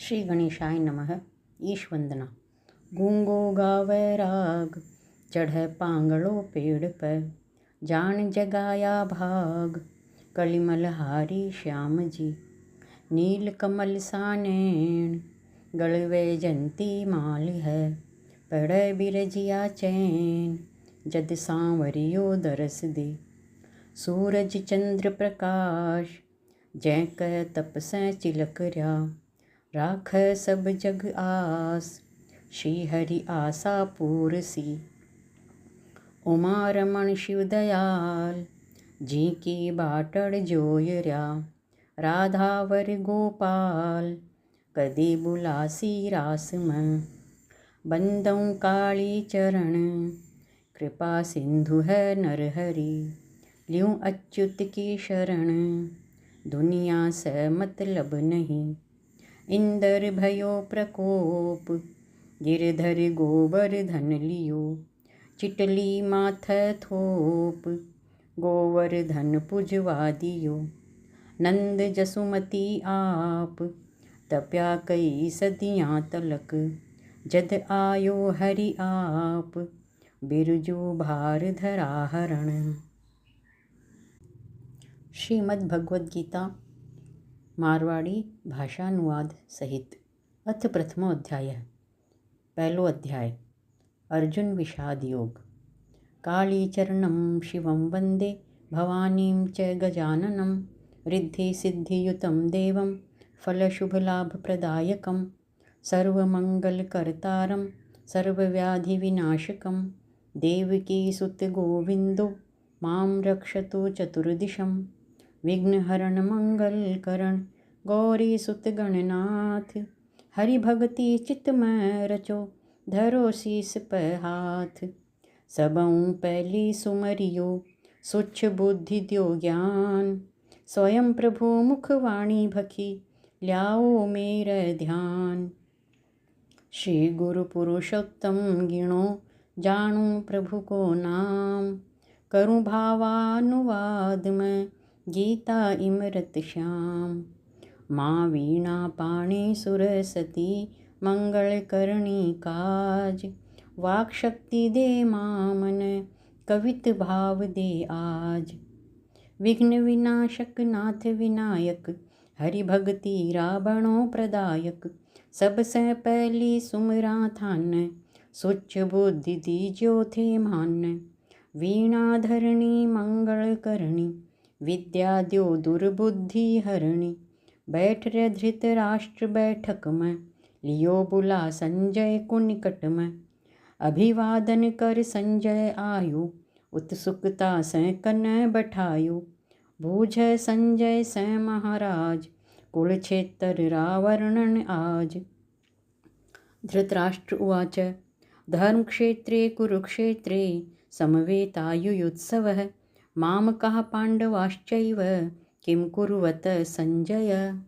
श्री गणेशाय नमः। ईश वंदना। गूंगो गावे राग, चढ़े पांगड़ो पेड़ पर, जान जगाया भाग, कलिमल हारी श्याम जी। नील कमल सा नैन, गलवे जंती माल है, पड़े बिरजिया चैन, जद सांवरियो दरस दे। सूरज चंद्र प्रकाश, जैक तपसें चिलक रहा, राख सब जग आस, श्री हरि आसा पूर सी। उमा रमण शिव दयाल, जी की बाटड़ जोय रहा, राधावर गोपाल, कदी बुलासी रास में। बंदों काली चरण, कृपा सिंधु है नरहरि, ल्यूं अच्युत की शरण, दुनिया से मतलब नहीं। इंदर भयो प्रकोप, गिरधर गोवर्धन लियो, चिटली माथे थोप, गोवर्धन पुजवा दियो। नंद जसुमती आप, तप्या कई सदियाँ तलक, जद आयो हरि आप, बिरजू भार धरा हरण। श्रीमद् भगवद गीता मारवाड़ी भाषानुवाद सहित अथ प्रथमो अध्याय। पहलो अध्याय। अर्जुन विषाद योग। कालीचरणं शिवं वंदे, भवानीं च गजाननं, रिद्धि सिद्धियुतं देवं, फलशुभलाभप्रदायकं, सर्वमंगलकर्तारं, सर्वव्याधिविनाशकं, देवकीसुत गोविन्दो मां रक्षतु चतुर्दिशं। विघ्नहरण मंगलकरण, गौरी सुत गणनाथ, हरि भगति चित्तमय रचो, धरो शीस पे हाथ। सबऊँ पहली सुमरियो, सुच्छ बुद्धि द्यो ज्ञान, स्वयं प्रभु मुखवाणी भखी, ल्याओ मेरे ध्यान। श्री गुरु पुरुषोत्तम गिणो, जानू प्रभु को नाम, करूँ भावानुवाद में, गीता इमरत श्याम। माँ वीणा पाणी सुरसती, मंगल करणी काज, वाक शक्ति दे माँ मन, कवित भाव दे आज। विघ्न विनाशक नाथ विनायक, हरि भगति रावणों प्रदायक, सबसे पहली सुमरा थान, सुच्च बुद्धि दीजो थे मान। वीणा धरणी मंगल करणी, विद्या द्यो दुर्बुद्धि हरणी। बैठ रे धृतराष्ट्र बैठक में, लियो बुला संजय को निकट में। अभिवादन कर संजय आयु, उत्सुकता से कनय बैठायु। बूझे संजय से महाराज, कुलक्षेत्र रावर्णन आज। धृतराष्ट्र उवाच, धर्मक्षेत्रे कुरुक्षेत्रे, समवेतायुयुत्सवः, मामकाः पाण्डवाश्चैव, किं कुर्वत संजय।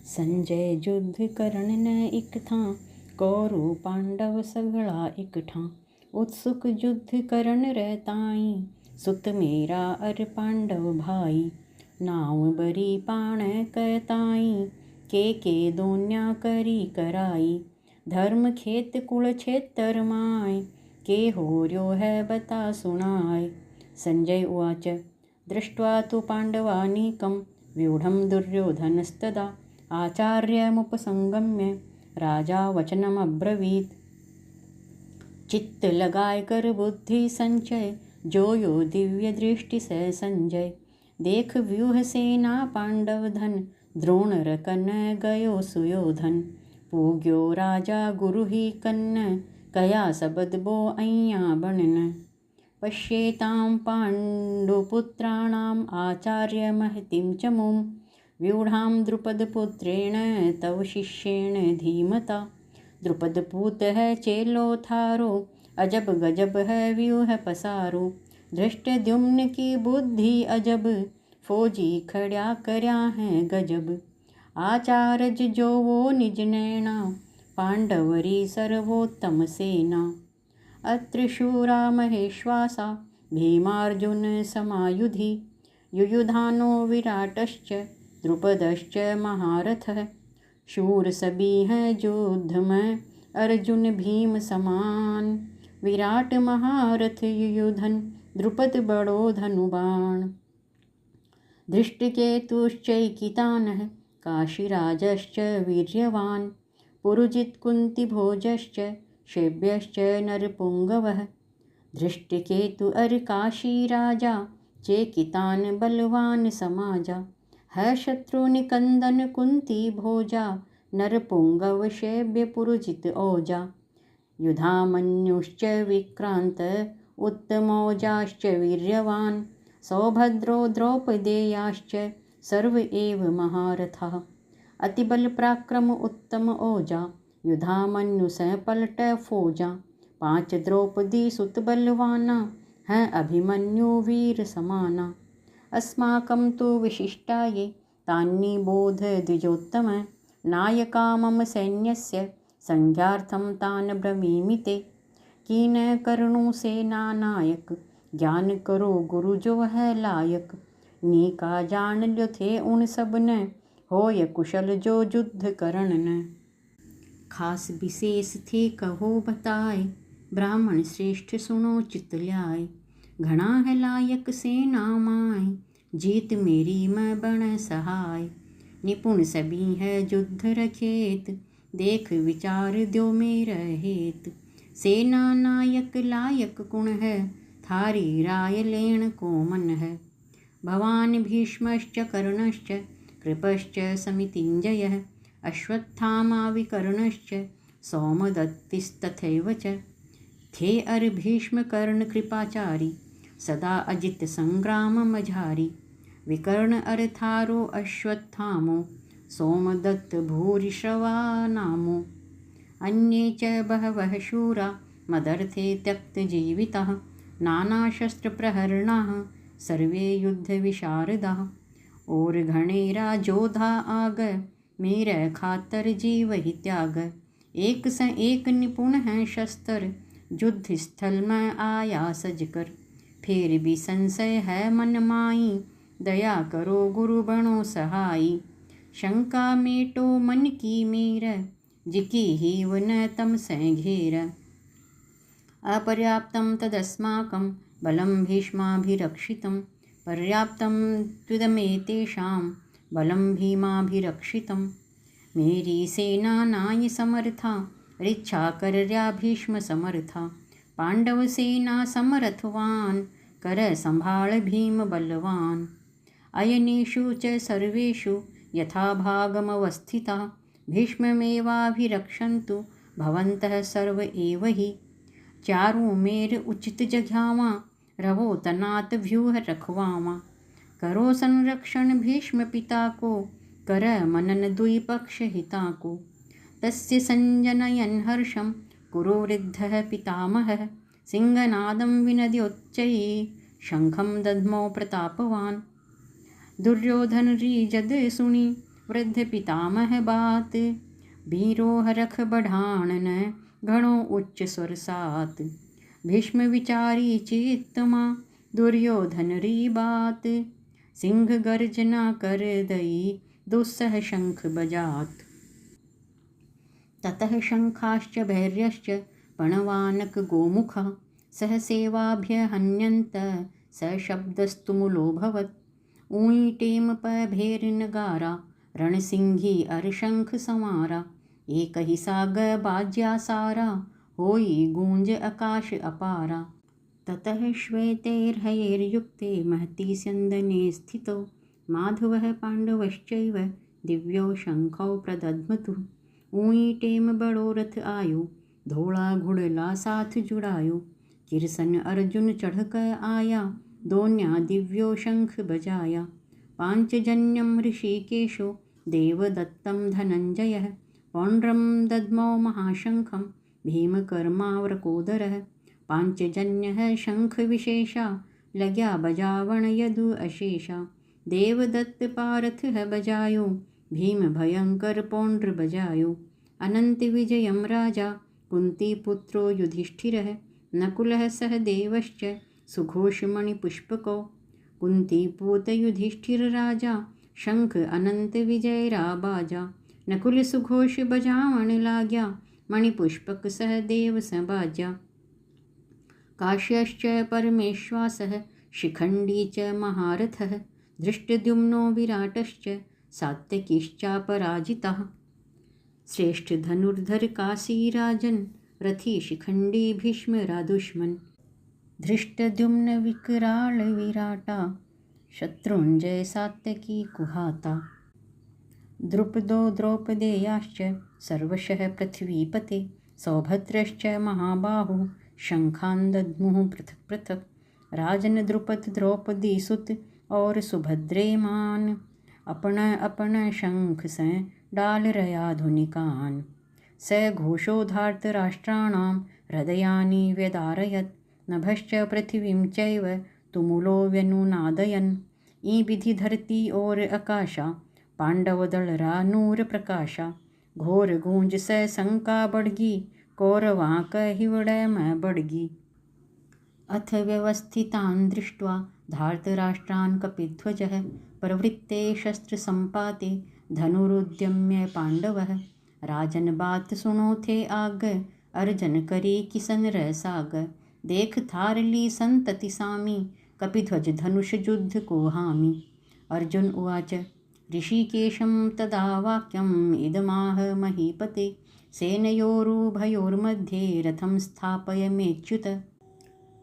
संजय युद्ध करन न इक थां, कौरव पांडव सगड़ा इक ठां। उत्सुक युद्ध करन रहताई, सुत मेरा अर पांडव भाई। नाव बरी पाण कहताई, के दोन्या करी कराई। धर्म खेत कुल क्षेत्र माय, के होर्यो है बता सुनाय। संजय उवाच, दृष्ट्वा तु पाण्डवानीकं, व्यूढं दुर्योधनस्तदा। आचार्यमुपसंगम्य, राजा वचनमब्रवीत्। चित्त लगाय कर बुद्धि संचय, जोयो दिव्य दृष्टि से संजय। देख व्यूह सेना पांडव धन, द्रोण रकन गयो सुयोधन। पूग्यो राजा गुरु ही कन्न, कया सबद बो अइया बनन। पश्येतां पाण्डुपुत्राणाम् आचार्य महतीं च मुं, व्यूढां द्रुपदपुत्रेण तव शिष्येण धीमता। द्रुपदपूत है चेलो थारो, अजब गजब है व्यूह पसारो। धृष्टद्युम्न की बुद्धि अजब, फौजी खड़ा करया है गजब। आचार्य जो वो निज नैना, पांडवरी सर्वोत्तम सेना। अत्र शूरा महेश्वासा, भीमार्जुन समायुधि। युयुधानो विराटश्च, द्रुपदश्च महारथः। शूर सभी हैं युद्ध में अर्जुन भीम समान। विराट महारथ युयुधन द्रुपद बड़ो धनुबाण। धृष्टकेतुश्चैकितानः काशीराजश्च वीर्यवान्। पुरुजित् कुन्तिभोजश्च शैब्यश्च नरपुङ्गवः। धृष्टकेतु अर काशीराजा चेकितान् बलवान् समाजा। है शत्रुनिकन्दन कुन्ती भोजा नरपुङ्गव शैब्य पुरुजित ओजा। युधामन्युश्च विक्रान्त उत्तमौजाश्च वीर्यवान्। सौभद्रो द्रौपदेयाश्च सर्व एव महारथाः। अतिबलपराक्रम उत्तम ओजा युधामन्यु स पलट फौजा। 5 द्रौपदी सुत बलवाना हैं अभिमन्यु वीर समाना। अस्माकं तु विशिष्टा ये तान्नि बोध द्विजोत्तम। नायका मम सैन्यस्य संज्ञार्थं तान् ब्रवीमि ते। कीन कर्णु सेना नायक ज्ञान करो गुरु जो है लायक। नीका जान ल्यो थे उन सब ने होय कुशल जो युद्ध करण न। खास विशेष थे कहो बताए ब्राह्मण श्रेष्ठ सुनो चित ल्याए। घना है लायक सेना माय जीत मेरी मैं बण सहाय। निपुण सभी है युद्ध रखेत देख विचार द्यो मेरा हेत। सेना नायक लायक कुण है थारी राय लेण को मन है। भवान भीष्मश्च कर्णश्च कृपश्च समितिञ्जयः। अश्वत्थामा विकर्णश्च सौमदत्तिस्तथैव च। थे अर भीष्म कर्ण कृपाचारी सदा अजित संग्राम मझारी। विकर्ण अर थारो अश्वत्थामो सोमदत्त भूरिश्रवा नामो। अन्ये च बहवः शूरा मदर्थे त्यक्तजीविताः। नानाशस्त्रप्रहरणाः सर्वे युद्धविशारदाः। और घणेरा जोधा आग मेरे खातर जीव ही त्याग। एक से एक निपुण है शस्त्र युद्ध स्थल में आया सजकर। फिर भी संशय है मन माई दया करो गुरु बनो सहाई। शंका मेटो मन की मेरा जिकी ही वन तम से घेर। अपर्याप्तं तदस्माकं बलं भीष्माभिरक्षितं। पर्याप्तं त्विदमेतेषां बलं भीमाभिरक्षितं। मेरी सेना नाय समर्था ऋच्छा कर्या भीष्म समर्था। पांडव सेना समर्थवान कर संभाळ भीम बलवान। अयनेषु च सर्वेषु यथा भागमवस्थिता। भीष्ममेवाभिरक्षन्तु भवन्तः सर्व एव हि। चारों मेर उचित जघावा रवो तनात व्यूह रखवावा। करो संरक्षण भीष्म पिता को कर मनन दुई पक्ष हिता को। तस्य संजनयन् हर्षं कुरु वृद्धः पितामहः। सिंहनादं विनद्योच्चैः शंखं दद्मो प्रतापवान्। दुर्योधन रीजद सुनी वृद्ध पितामह बात। वीरो हरख बढ़ाणन घणो उच्च स्वर सात। भीष्म विचारी चित्तमा दुर्योधन री बात। सिंह गर्जना कर दई दुस्सह शंख बजात। ततः शंखाश्च भैर्यश्च पणवानक गोमुखः। सह सेवाभ्य हन्यन्त स शब्दस्तुमुलोऽभवत्। ऊई टेम भेर नगारा रणसिंही अरशंख संवारा। एक ही साग बाज्या सारा होई गूंज आकाश अपारा। ततः श्वेतैर्हयैर्युक्ते महती स्यन्दने स्थितो। माधवः पाण्डवश्चैव दिव्यो शंखौ प्रदध्मतु। ऊई टेम बड़ो रथ आयो धोला घुड़ला साथ जुड़ायो। किरसन अर्जुन चढ़कर आया दोन्या दिव्यो शंख बजाया। पांचजन्यम ऋषिकेशो देवदत्तं धनंजयः। पौंड्रं दद्मौ महाशंखं भीमकर्मावरकोदरः। पांचजन्यः शंख विशेषा लग्या बजावण यदु अशेषा। देवदत्त पारथः बजायो भीम भयंकर पौंड्र बजायो। अनंत विजयम राजा कुंती पुत्रो युधिष्ठिरः। नकुलः सह देवश्च सुघोषमणि पुष्पको। कुंती पूत युधिष्ठिर राजा शंख अनंत विजय राबाजा। नकुल सुघोष बजावण लाग्या, मणिपुष्पक सहदेव सबाज्या। काश्यश्च परमेश्वासः, शिखण्डी च महारथः, धृष्टद्युम्नो विराटश्च, सात्यकिश्चापराजितः। श्रेष्ठ धनुर्धर काशीराजन्, रथी शिखण्डी भीष्मरादुष्मन्। धृष्टद्युम्न विकराल विराटा, शत्रुञ्जय सात्यकी कुहाता। द्रुपदो द्रौपदेयाश्च, सर्वशः पृथ्वीपते, सौभद्रश्च महाबाहुः, शङ्खान् दद्मुः पृथक् पृथक्। राजन् द्रुपद द्रौपदीसुत, और सुभद्रेमान्, अपन अपन शङ्ख से डाल रयाधुनिकान्। स घोषो धार्तराष्ट्राणां, हृदयानि व्यदारयत्, नभश्च पृथिवीं चैव तुमुलो व्यनुनादयन्। ई विधि धरती और आकाशा, पांडव दलरा नूर प्रकाशा। घोर गूंज से शंका बढ़गी, कौरवां कहिवड़ै में बढ़गी। अथ व्यवस्थितान् दृष्ट्वा, धार्तराष्ट्रान् कपिध्वजः, प्रवृत्ते शस्त्रसम्पाते, धनुरुद्यम्य पाण्डवः। राजन बात सुनो थे आग, अर्जन करी किसन रसाग। देख थार ली संतति सामी, कपिध्वज धनुष युद्ध को हामी। अर्जुन उवाच ऋषिकेशं तदा वाक्यम् इदमाह महीपते। सेनयोरुभयोर्मध्ये रथं स्थापयमेच्युत।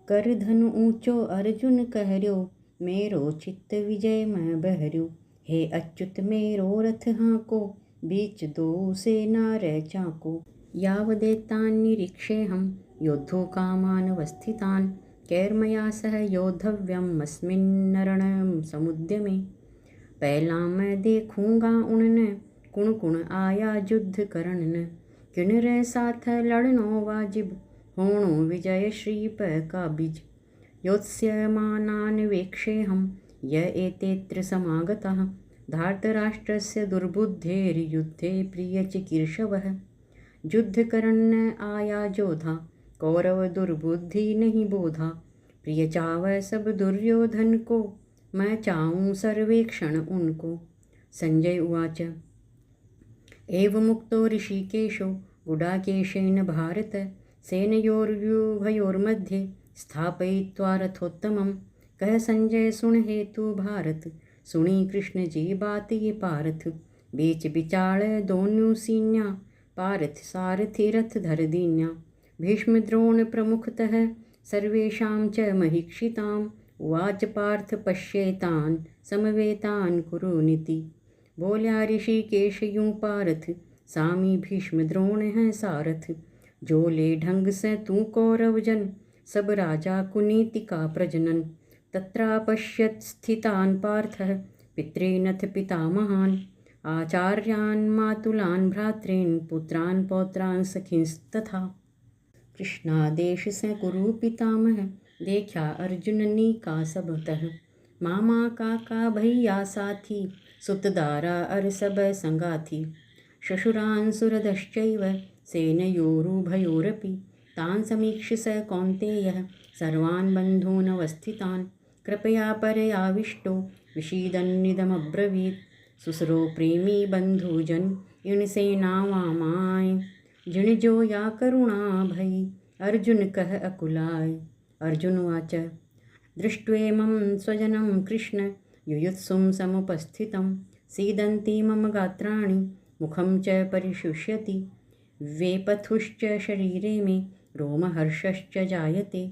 कर धनु ऊंचो अर्जुन कहर्यो, मेरो चित्त विजय में बहर्यो। हे अच्युत मेरो रथ हाँको, बीच दो सेना रे चाको। यावदेतान् निरीक्षेऽहं, योद्धो कामानवस्थितान्। कैर्मया सह योद्धव्यम् अस्मिन् रण समुद्यमे। पहला मैं देखूंगा उनने, कुण कुण आया युद्ध करन। किन रे साथ लड़नो वाजिब, होणो विजय श्रीप का बीज। योत्स्यमानान् वेक्षेऽहं, य एतेऽत्र समागताः। धार्तराष्ट्रस्य दुर्बुद्धेर्युद्धे प्रियचिकीर्षवः। युद्ध करन आया जोधा, कौरव दुर्बुद्धि नहीं बोधा। प्रिय चावै सब दुर्योधन को, मैं चाहूँ सर्वेक्षण उनको। संजय उवाच एवमुक्तो ऋषिकेशो, गुडाकेशेन भारत। सेनयोर्व्यूभयोर्मध्ये, स्थापयित्वा रथोत्तमम्। कह संजय सुन हेतु भारत, सुनी कृष्ण जी बात ये पारथ। बीच बिचाळ दोनों सीन्या, पारथ सारथि रथ धर दीन्या। भीष्म द्रोण प्रमुखतः, सर्वेषां च महीक्षिताम्। उवाच पार्थ पश्येतान्, समवेतान् कुरुनिति। बोल्या ऋषिकेश यूं पारथ, सामी भीष्म द्रोण हैं सारथ। जो ले ढंग से तू कौरव जन, सब राजा कुनीति का प्रजनन। तत्रापश्यत् स्थितान् पार्थः, पितॄनथ पितामहान्। आचार्यान् मातुलान् भ्रातॄन्, पुत्रान् पौत्रान् सखींस्तथा। कृष्णादेश से कुरु पितामह, देखा अर्जुननी का सबतः। मामा काका भैया साथी, सुतदारा अर सब संगाथी। श्वशुरान् सुहृदश्चैव, सेनयोरुभयोरपि। तान् समीक्ष्य स कौन्तेयः, सर्वान् बन्धूनवस्थितान्। कृपया परयाविष्टो, विषीदन्निदमब्रवीत्। सुसरो प्रेमी बन्धुजन, इण सेनावामाय। जिण जो या करुणा भई, अर्जुन कह अकुलाय। अर्जुन उवाच दृष्ट्वेमं स्वजनं कृष्ण, युयुत्सुं समुपस्थितं। सीदन्ति मम गात्राणि, मुखं च परिशुष्यति। वेपथुश्च शरीरे मे, रोमहर्षश्च जायते।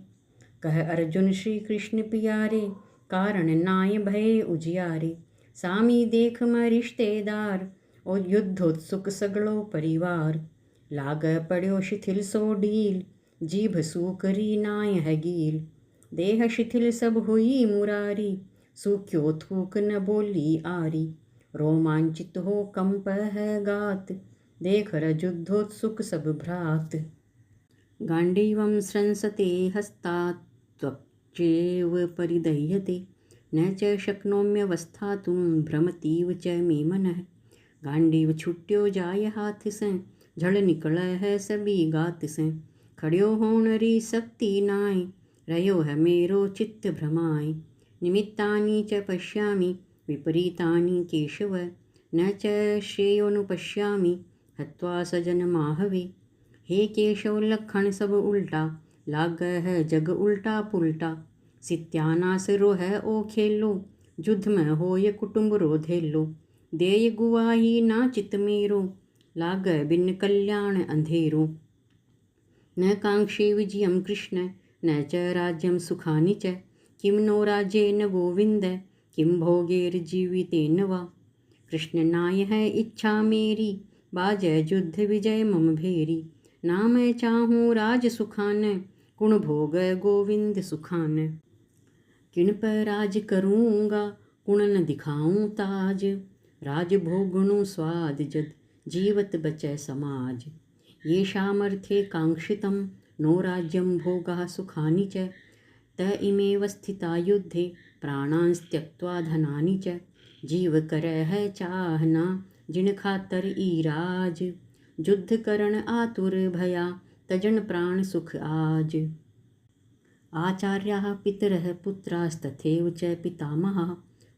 कह अर्जुन श्री कृष्ण पियारे, कारण नाय भय उजियारे। सामी देख मैं रिश्तेदार, और युद्धोत्सुक सगळो परिवार। लाग पड्यो शिथिल सो ढील, जीभ सूकरी नाय है गील। देह शिथिल सब हुई मुरारी, सूख्यो थूक न बोली आरी। रोमांचित हो कंप है गात, देख रजुद्धोत्सुक सब भ्रात। गांडीवं स्रंसते हस्तात्, त्वक्चेव परिदह्यते। न च शक्नोम्यवस्थातुं, भ्रमतीव च मे मनः। गांडीव छुट्यो जाय हाथ से, झड़ निकल है सभी गात से। खड़्यो होणरी शक्ति नाय, रयो है मेरो चित्त भ्रमाय। निमित्तानि च पश्यामि, विपरीतानि केशव। न च श्रेयोनुपश्यामि हत्वा सजन माहवे। हे केशव लखण सब उल्टा, लाग है जग उल्टा पुल्टा। सित्यानास रोह ओ खेलो, युद्ध में होय कुटुंब रो धेलो। देय गुवाही ना चित मेरो, लाग बिन कल्याण अंधेरो। न कांक्षे विजयं कृष्ण, न च राज्यं सुखानि च। किं नो राज्येन गोविंद, किं भोगैर्जीवितेन वा। कृष्ण नाय है इच्छा मेरी, बाजै युद्ध विजय मम भेरी। ना मैं चाहूँ राज सुखान, गुण भोग गोविंद सुखान। किन पर राज करूँगा, गुण न दिखाऊँ ताज। राज भोगणु स्वाद जद, जीवत बचै समाज। ये सामर्थ्ये कांक्षितं, नो राज्यं भोगः सुखानि च। त इमेव स्थिता युद्धे, प्राणांस्त्यक्त्वा धनानि च। जीव करय है चाहना, जिन खातर ईराज। युद्ध करण आतुर भया, तजन प्राण सुख आज। आचार्याः पितरः पुत्रास्तथैव च पितामहः।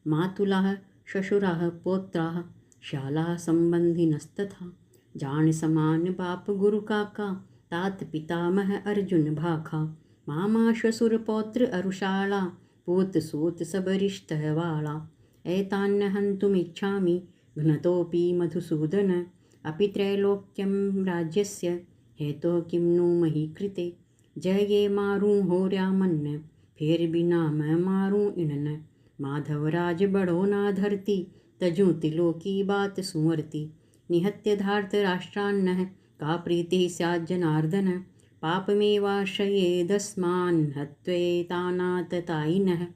मातुलाः श्वशुराः पौत्राः, शालाः संबंधिनस्तथा। जान समान बाप गुरु काका, तात पितामह अर्जुन भाखा। मामा श्वशुर पौत्र अरुशाला, पूत सूत सब रिश्तः वाला। एतान्न हन्तुमिच्छामि घ्नतोऽपि मधुसूदन। अपि त्रैलोक्यं राज्यस्य, हेतो किं नु मही कृते। जय ये मारूं होर्यामन्न, फेर बिना मैं मारूं इनन। माधवराज बड़ो ना धरती, तजूं तिलोकी बात सुमरती। निहत्य धार्त राष्ट्रान्नः, का प्रीतिः स्यात् जनार्दन। पापमेवाश्रयेदस्मान्, हत्वेतानाततायिनः।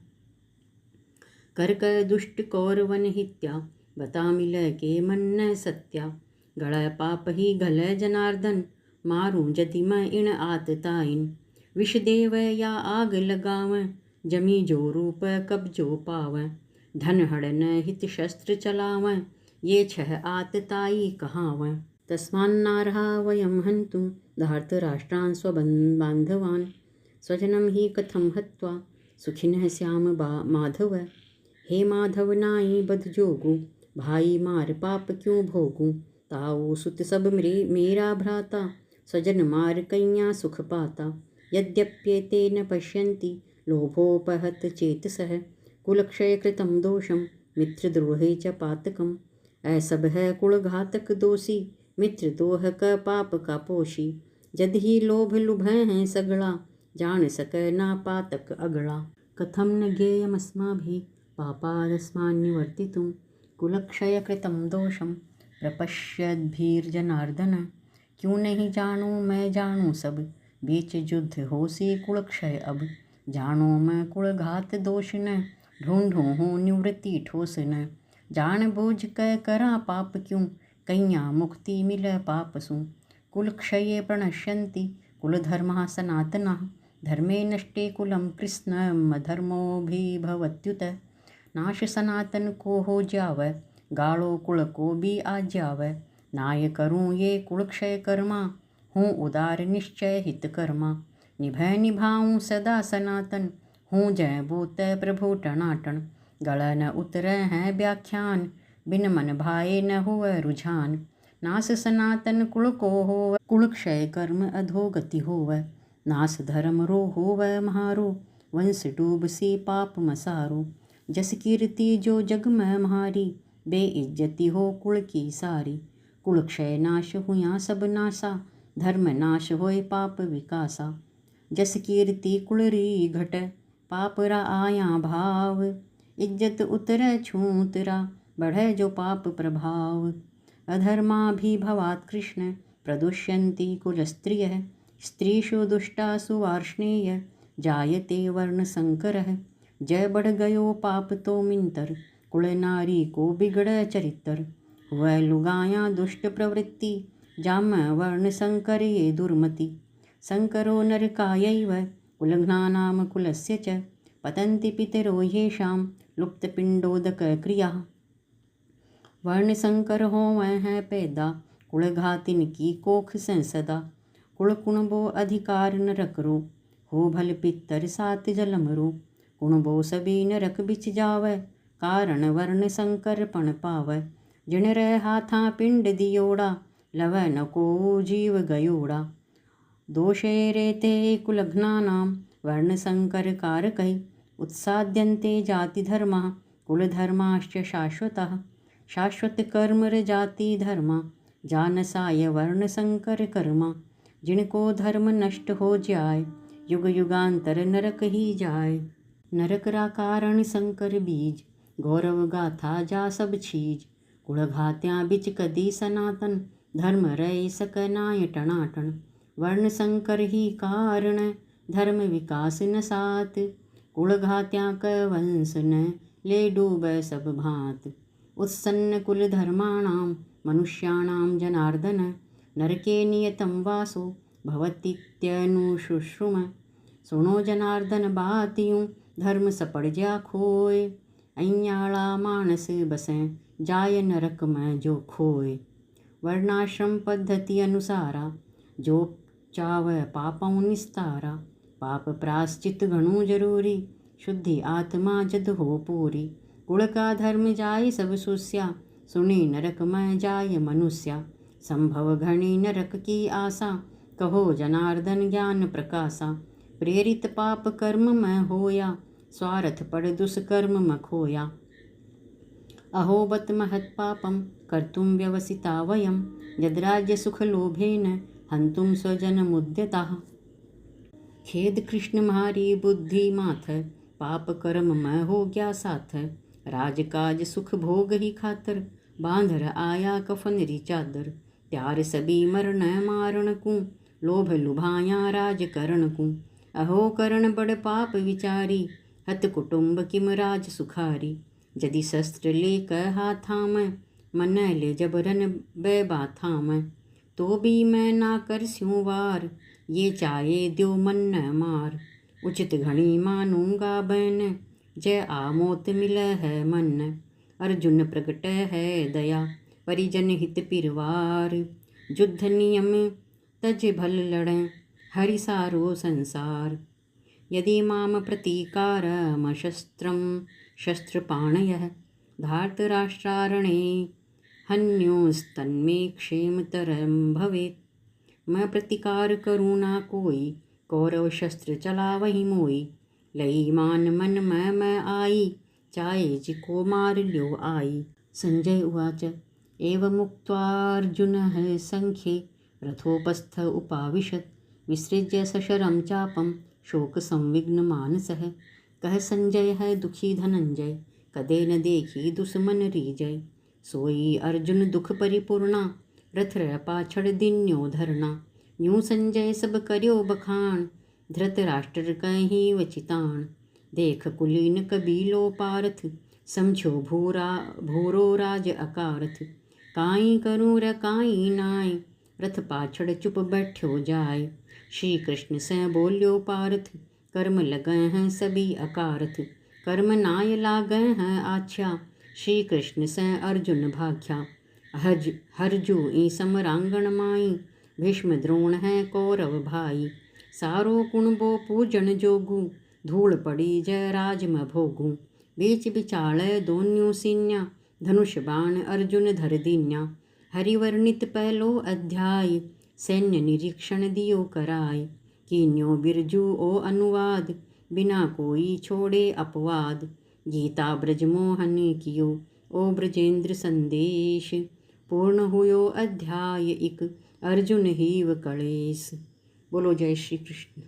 करकर दुष्ट कौरवन हित्या, बतामि लैके मन्न सत्या। गळ पाप ही घल जनार्दन, मारूं जति मैं इण आततायिन। विष देव या आग लगावं, जमी जो रूप कब्जो पावं। धन हड़न हित शस्त्र चलावं, ये छह आततायी कहावं। तस्मान्नार्हा वयं हन्तुं, धार्तराष्ट्रान् स्वबान्धवान्। स्वजनं हि कथं हत्वा, सुखिनः स्याम माधव। हे माधव नाई बध जोगु, भाई मार पाप क्यों भोगूं। ताऊ सुत सब मेरा भ्राता, स्वजन मार कैया सुख पाता। यद्यप्येते न पश्यन्ति, लोभोपहत चेतसः। कुलक्षय कृतं दोषं, मित्रद्रोहे च पातकम्। ऐसब है कुलघातक दोषी, मित्रद्रोह क पाप का पोषी। जद ही लोभ लुभै हैं सगला, जान सकै ना पातक अगला। कथं न ज्ञेयमस्माभिः, पापादस्मान्निवर्तितुं। कुलक्षय कृतं दोषं, प्रपश्यद्भिर्जनार्दन। क्यों नहीं जानूं मैं जानूं सब, बीच युद्ध होसी कुलक्षय अब। जानो मैं कुलघात दोष न, ढूंढूं हूँ निवृत्ति ठोस न। जान बूझ कै करा पाप क्यों, कैया मुक्ति मिल पाप सु। कुलक्षये प्रणश्यन्ति कुलधर्मः सनातनः। धर्मे नष्टे कुलं कृष्ण, अधर्मोऽभिभवत्युत। नाश सनातन को हो जावै, गाड़ो कुल को भी आ जावै। नाय करूँ ये कुलक्षय कर्मा, हूँ उदार निश्चय हित कर्मा। निभय निभाऊँ सदा सनातन, हूँ जय बोत प्रभु टनाटन। गल न उतरै हैं व्याख्यान, बिन मन भाए न हुए रुझान। नास सनातन कुल को होवै, कुलक्षय कर्म अधोगति होवै। नास धर्म रो होवै महारो, वंश डूब सी पाप मसारो। जस कीर्ति जो जग में म्हारी, बेइज्जती हो कुल की सारी। कुलक्षय नाश हुआ सब नासा, धर्म नाश होय पाप विकासा। जस कीर्ति कुलरी घट, पाप रा आया भाव। इज्जत उतरै छूतरा, बढ़ै जो पाप प्रभाव। अधर्माभिभवात् कृष्ण, प्रदुष्यन्ति कुलस्त्रियः। स्त्रीषु दुष्टासु वार्ष्णेय, जायते वर्णसंकरः। जय बढ़ गयो पाप तो मिंतर, कुल नारी को बिगड़ चरित्र। वह लुगाया दुष्ट प्रवृत्ति, जाम वर्ण संकर ये दुर्मति। संकरो नरकायैव, कुलघ्नानां कुलस्य च। पतन्ति पितरो येषां, लुप्तपिण्डोदक क्रियाः। वर्ण संकर होवै हैं पैदा, कुलघातिन की कोख संसदा। कुल कुणबो अधिकार नरक रो, हो भल पितर सात जलम रो। कुणबो सभी नरक बिच जावै, कारण वर्ण संकर पण पावै। जिन रे हाथा पिंड दियोड़ा, लव न को जीव गयोड़ा। दोषे रेते कुलघ्नानां, वर्ण संकर कारकै, उत्साद्यन्ते जातिधर्माः, कुलधर्माश्च शाश्वतः। शाश्वत कर्म जाति धर्मा, जानसाय वर्ण संकर कर्मा। जिनको धर्म नष्ट हो जाए, युग युगांतर नरक ही जाए। नरक रा कारण संकर बीज, गौरव गाथा जा सब चीज। कुलघात्या बिच कदी सनातन, धर्म रहे सकनाय टनाटन। वर्ण संकर ही कारण, धर्म विकास न सात। कुलघात्या क वंश न, ले डूब सब भांत। उत्सन्न कुल धर्माणां, मनुष्याणां जनार्दन। नरके नियतं वासो, भवतीत्यनुशुश्रुम। सुनो जनार्दन बात यूं, धर्म सपड़ जा खोए। अइयाला मानस बसें, जाय नरक में जो खोए। वर्णाश्रम पद्धति अनुसारा, जो चाव पापों निस्तारा। पाप प्राश्चित घणो जरूरी, शुद्धि आत्मा जद हो पूरी। कुल का धर्म जाय सब सुस्या, सुनी नरक में जाय मनुष्या। संभव घनी नरक की आशा, कहो जनार्दन ज्ञान प्रकाशा। प्रेरित पाप कर्म में होया, स्वार्थ पड़ दुष्कर्म में खोया। अहो बत महत् पापं, कर्तुं व्यवसिता वयं। यद्राज्य सुख लोभेन, हन्तुं स्वजन मुद्यताः। खेद कृष्ण म्हारी बुद्धि माथ, पाप कर्म में हो गया साथ। राजकाज सुख भोग ही खातर, बांधर आया कफन चादर। त्यार सभी मरण मारण को, लोभ लुभाया राज करण को। अहो करण बड़ पाप विचारी, हत कुटुंब किम राज सुखारी। यदि शस्त्र लेकर हाथा में, मन ले जबरन बैबाथा में। तो भी मैं ना कर स्यूं वार, ये चाहे द्यो मन न मार। उचित घणी मानूंगा बैन, जय आमोत मिल है मन। अर्जुन प्रगट है दया, परिजन हित पिरवार। युद्ध नियम तज भल लड़ें, हरि सारो संसार। यदि माम प्रतीकारमशस्त्रं शस्त्रपाणयः, धार्तराष्ट्रारणे हन्योस्तन्मे क्षेमतरं भवेत्। मैं प्रतिकार करूँ ना कोई, कौरव शस्त्र चलावहि मोई। लई मान मन मैं आई, चाहे जिको मार ल्यो आई। संजय उवाच एवमुक्त्वार्जुनः संख्ये, रथोपस्थ उपाविशत्। विसृज्य सशरं चापं, शोकसंविघ्नमानसः। कह संजय है दुखी धनंजय, कदे न देखी दुश्मन रीजय। सोई अर्जुन दुख परिपूर्णा, रथ पाछड़ दिन्यो धरना। यूं संजय सब कर्यो बखान, धृतराष्ट्र कहीं वचितान। देख कुलीन कबीलो पारथ, समझो भूरो राज अकारथ। काई करूँ र काई नाय, रथ पाछड़ चुप बैठ्यो जाय। श्री कृष्ण से बोल्यो पारथ, कर्म लगए हैं सभी अकारथ। कर्म नाय लागए हैं आच्छा, श्री कृष्ण से अर्जुन भाख्या। हरजू ई समरांगण माई, भीष्म द्रोण है कौरव भाई। सारो कुणबो पूजन जोगू, धूल पड़ी जय राज में भोगू। बीच बिचाले दोन्यों सीन्या, धनुष बाण अर्जुन धर दीन्या। हरिवर्णित पहलो अध्याय, सैन्य निरीक्षण दियो कराय। कीन्यो बिरजू ओ अनुवाद, बिना कोई छोड़े अपवाद। गीता ब्रज मोहन कियो, ओ ब्रजेंद्र संदेश। पूर्ण हुयो अध्याय इक, अर्जुन हीव कलेस। बोलो जय श्री कृष्ण।